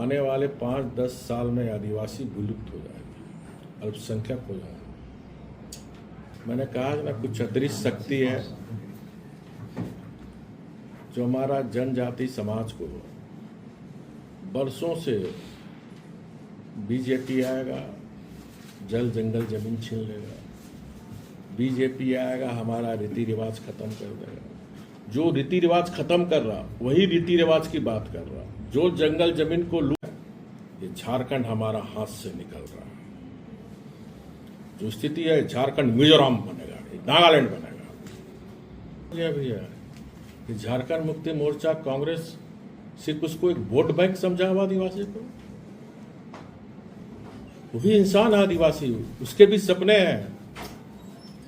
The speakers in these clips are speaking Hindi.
आने वाले 5-10 साल में आदिवासी विलुप्त हो जाएगा, अल्पसंख्यक हो जाएगा। मैंने कहा ना, कुछ अदृश्य शक्ति है जो हमारा जनजाति समाज को बरसों से, बीजेपी आएगा जल जंगल जमीन छीन लेगा, बीजेपी आएगा हमारा रीति रिवाज खत्म कर देगा। जो रीति रिवाज खत्म कर रहा वही रीति रिवाज की बात कर रहा, जो जंगल जमीन को लूट, ये झारखंड हमारा हाथ से निकल रहा है। जो स्थिति है, झारखंड मिजोरम बनेगा, नागालैंड बनेगा। भैया कि झारखंड मुक्ति मोर्चा कांग्रेस सिर्फ उसको एक वोट बैंक समझा हुआ आदिवासी को। वो भी इंसान है आदिवासी, उसके भी सपने हैं,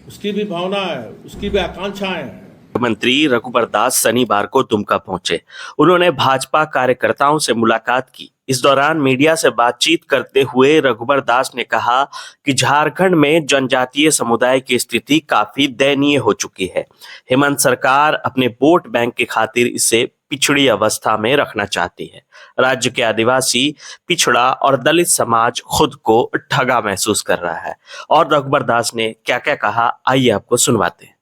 उसकी भी भावना है, उसकी भी आकांक्षाएं हैं। मंत्री रघुबर दास शनिवार को दुमका पहुंचे। उन्होंने भाजपा कार्यकर्ताओं से मुलाकात की। इस दौरान मीडिया से बातचीत करते हुए रघुबर दास ने कहा कि झारखंड में जनजातीय समुदाय की स्थिति काफी दयनीय हो चुकी है। हेमंत सरकार अपने वोट बैंक की खातिर इसे पिछड़ी अवस्था में रखना चाहती है। राज्य के आदिवासी, पिछड़ा और दलित समाज खुद को ठगा महसूस कर रहा है। और रघुबर दास ने क्या क्या कहा, आइए आपको सुनवाते हैं।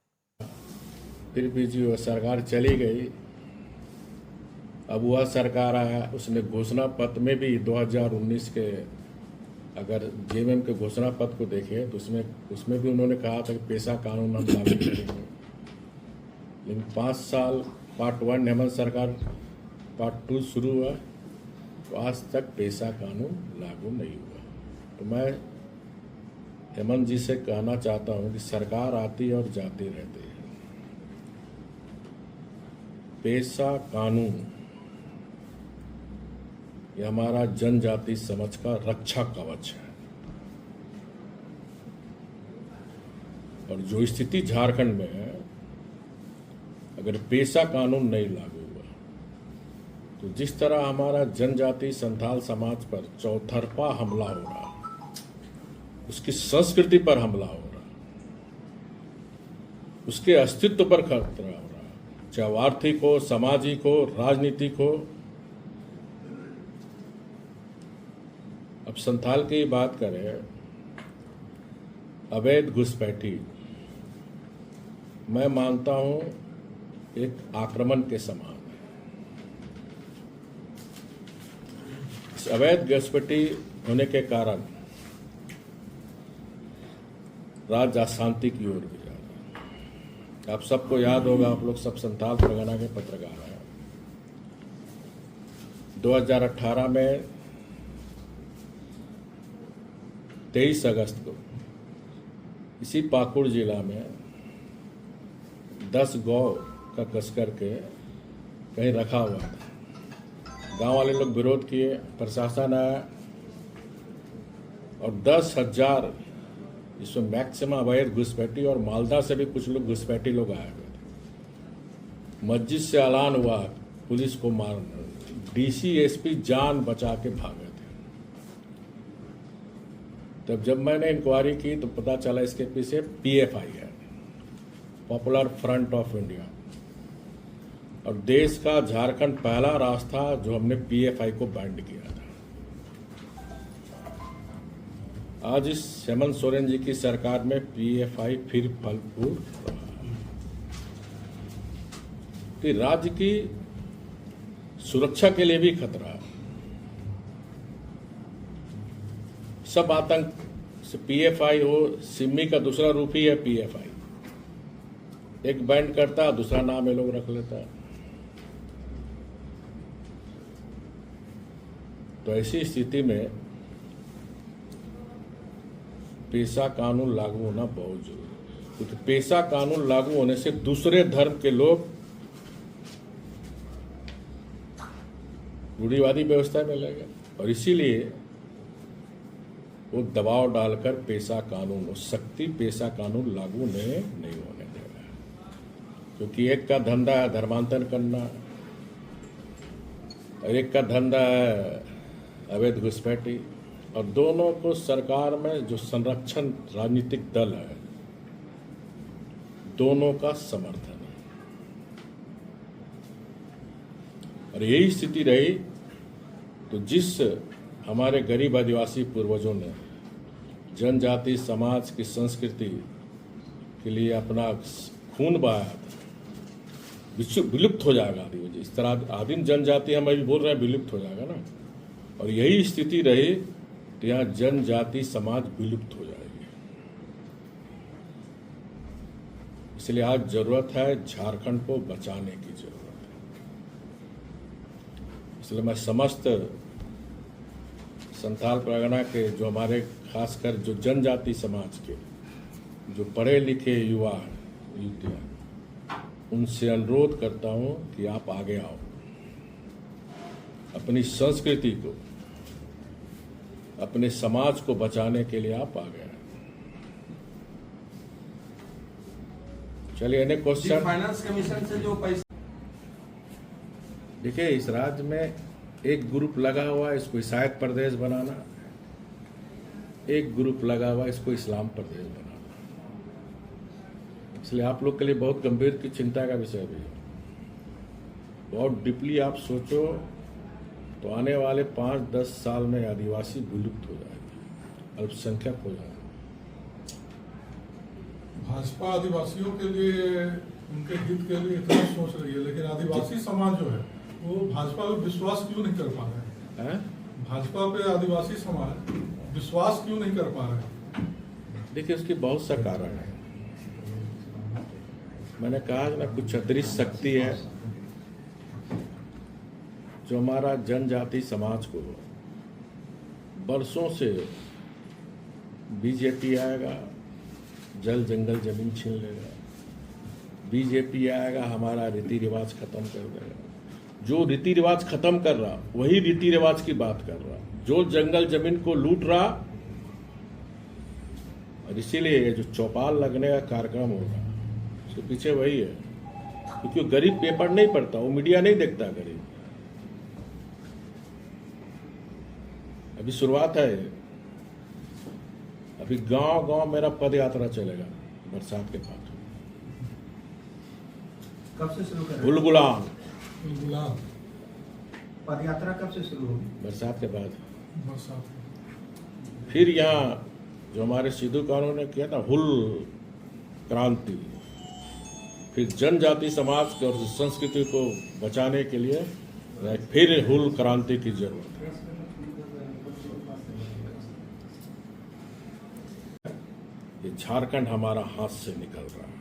फिर भी जो सरकार चली गई, अब वह सरकार आया, उसने घोषणा पत्र में भी 2019 के, अगर जेएमएम के घोषणा पत्र को देखें तो उसमें भी उन्होंने कहा था कि पेशा कानून हम लागू करेंगे। लेकिन 5 साल पार्ट 1 हेमंत सरकार, पार्ट 2 शुरू हुआ तो आज तक पेशा कानून लागू नहीं हुआ। तो मैं हेमंत जी से कहना चाहता हूं कि सरकार आती और जाती रहती है, पेशा कानून ये हमारा जनजाति समाज का रक्षा कवच है। और जो स्थिति झारखंड में है, अगर पेशा कानून नहीं लागू हुआ तो जिस तरह हमारा जनजाति संथाल समाज पर चौतरफा हमला हो रहा, उसकी संस्कृति पर हमला हो रहा, उसके अस्तित्व पर खतरा हो रहा, चाहे आर्थिक हो, सामाजिक हो, राजनीतिक हो। अब संथाल की बात करें, अवैध घुसपैठी मैं मानता हूं एक आक्रमण के समान है। इस अवैध घुसपैठी होने के कारण राज्य अशांति की ओर भी जा रहा है। आप सबको याद होगा, आप लोग सब संथाल परगना के पत्रकार हैं। 2018 में 23 अगस्त को इसी पाकुड़ जिला में 10 गौ का कस करके कहीं रखा हुआ था। गांव वाले लोग विरोध किए, प्रशासन आया और 10,000, इसमें मैक्सिमम अवैध घुसपैठी और मालदा से भी कुछ लोग घुसपैठी लोग आए हुए थे। मस्जिद से ऐलान हुआ पुलिस को मारना, डीसी एसपी जान बचा के भागे थे। तब जब मैंने इंक्वायरी की तो पता चला इसके पीछे पीएफआई है, पॉपुलर फ्रंट ऑफ इंडिया, और देश का झारखंड पहला राज्य था जो हमने पीएफआई को बैंड किया था। आज इस हेमंत सोरेन जी की सरकार में पीएफआई फिर फल फूल रहा है। तो राज्य की सुरक्षा के लिए भी खतरा है। सब आतंक से पीएफआई हो, सिम्मी का दूसरा रूप ही है पीएफआई। एक बैंड करता, दूसरा नाम ये लोग रख लेता है। तो ऐसी स्थिति में पेशा कानून लागू होना बहुत जरूरी है, क्योंकि पेशा कानून लागू होने से दूसरे धर्म के लोग रूढ़िवादी व्यवस्था में लगे, और इसीलिए वो दबाव डालकर पेशा कानून, सख्ती पेशा कानून लागू नहीं होने देगा। क्योंकि एक का धंधा है धर्मांतरण करना और एक का धंधा है अवैध घुसपैठी, और दोनों को सरकार में जो संरक्षण राजनीतिक दल है, दोनों का समर्थन है। और यही स्थिति रही तो जिस हमारे गरीब आदिवासी पूर्वजों ने जनजाति समाज की संस्कृति के लिए अपना खून बहाया था, विलुप्त हो जाएगा आदिवासी। इस तरह आदिम जनजाति हम अभी बोल रहे हैं विलुप्त हो जाएगा ना, और यही स्थिति रही तो यहाँ जनजाति समाज विलुप्त हो जाएगी। इसलिए आज जरूरत है झारखंड को बचाने की जरूरत है। इसलिए मैं समस्त संथाल परगना के जो हमारे खासकर जो जनजाति समाज के जो पढ़े लिखे युवा युवतियाँ, उनसे अनुरोध करता हूं कि आप आगे आओ, अपनी संस्कृति को अपने समाज को बचाने के लिए आप आगे आए। चलिए नेक्स्ट क्वेश्चन। फाइनेंस कमीशन से जो पैसा, देखिए इस राज्य में एक ग्रुप लगा हुआ है इसको ईसाइत प्रदेश बनाना, एक ग्रुप लगा हुआ है इसको इस्लाम प्रदेश बनाना। इसलिए आप लोग के लिए बहुत गंभीर की चिंता का विषय भी है। बहुत डीपली आप सोचो तो आने वाले 5-10 साल में आदिवासी विलुप्त हो जाएगा, अल्पसंख्यक हो जाएगा। भाजपा आदिवासियों के लिए, उनके हित के लिए इतना सोच रही है, लेकिन आदिवासी समाज जो है वो भाजपा पे विश्वास क्यों नहीं कर पा रहे हैं? भाजपा पे आदिवासी समाज विश्वास क्यों नहीं कर पा रहे हैं? देखिए उसकी बहुत सा कारण है। मैंने कहा ना कुछ अदृश्य शक्ति है जो हमारा जनजाति समाज को बरसों से बीजेपी आएगा जल जंगल जमीन छीन लेगा, बीजेपी आएगा हमारा रीति रिवाज खत्म कर देगा। जो रीति रिवाज खत्म कर रहा वही रीति रिवाज की बात कर रहा, जो जंगल जमीन को लूट रहा, और इसीलिए जो चौपाल लगने का कार्यक्रम होगा उसके पीछे वही है। क्योंकि वो गरीब पेपर नहीं पढ़ता, वो मीडिया नहीं देखता गरीब। अभी शुरुआत है, अभी गांव गांव मेरा पद यात्रा चलेगा बरसात के बाद। कब से शुरू करें? गुलगुलाम गुलाब पद यात्रा कब से शुरू होगी? बरसात के बाद। बरसात फिर यहाँ जो हमारे सिद्धू कानून ने किया था हुल क्रांति, फिर जनजाति समाज को और संस्कृति को बचाने के लिए फिर हुल क्रांति की जरूरत है। ये झारखंड हमारा हाथ से निकल रहा है।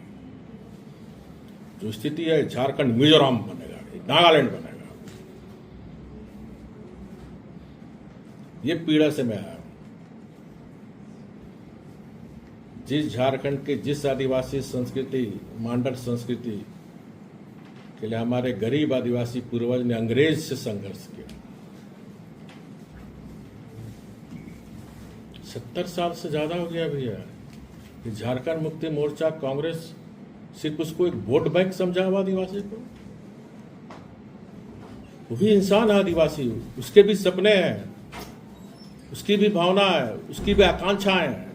जो स्थिति है झारखंड मिजोरम बनेगा, नागालैंड बनेगा। ये पीड़ा से मैं आया हूं। जिस झारखंड के जिस आदिवासी संस्कृति मांडर संस्कृति के लिए हमारे गरीब आदिवासी पूर्वज ने अंग्रेज से संघर्ष किया, 70 साल से ज्यादा हो गया भैया। कि झारखंड मुक्ति मोर्चा कांग्रेस सिर्फ उसको एक वोट बैंक समझा हुआ आदिवासी को। वो भी इंसान है आदिवासी, उसके भी सपने हैं, उसकी भी भावना है, उसकी भी आकांक्षाएं हैं।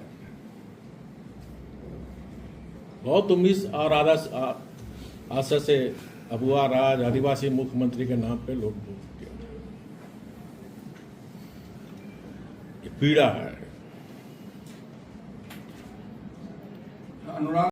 बहुत उम्मीद और आशा से अबुआ राज आदिवासी मुख्यमंत्री के नाम पे लोग वोट किया। ये पीड़ा है। अनुराग